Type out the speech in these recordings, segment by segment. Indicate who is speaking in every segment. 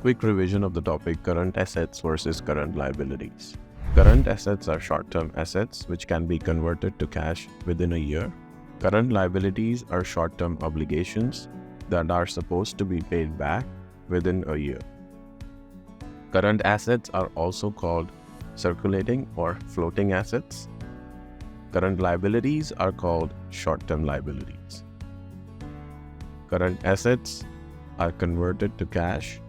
Speaker 1: Quick revision of the topic current assets versus current liabilities. Current assets are short-term assets which can be converted to cash within a year. Current liabilities are short-term obligations that are supposed to be paid back within a year. Current assets are also called circulating or floating assets. Current liabilities are called short-term liabilities. Current assets are converted to cash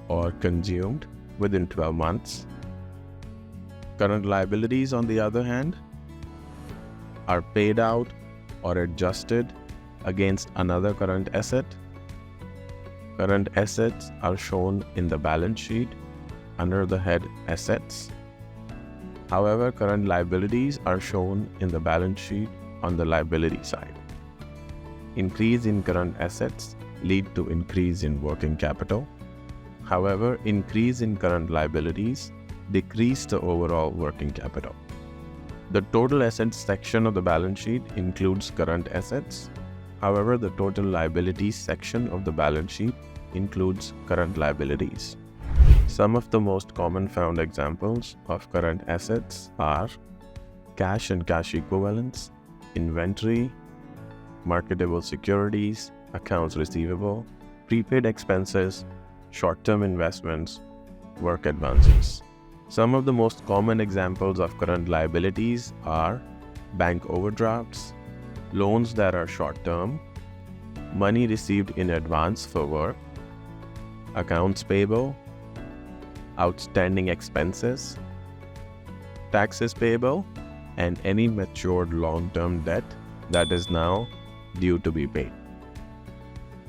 Speaker 1: or consumed within 12 months. Current liabilities, on the other hand, are paid out or adjusted against another current asset. Current assets are shown in the balance sheet under the head Assets. However, current liabilities are shown in the balance sheet on the liability side. Increase in current assets lead to increase in working capital. However, increase in current liabilities decrease the overall working capital. The total assets section of the balance sheet includes current assets. However, the total liabilities section of the balance sheet includes current liabilities. Some of the most common found examples of current assets are cash and cash equivalents, inventory, marketable securities, accounts receivable, prepaid expenses, short-term investments, work advances. Some of the most common examples of current liabilities are bank overdrafts, loans that are short-term, money received in advance for work, accounts payable, outstanding expenses, taxes payable, and any matured long-term debt that is now due to be paid.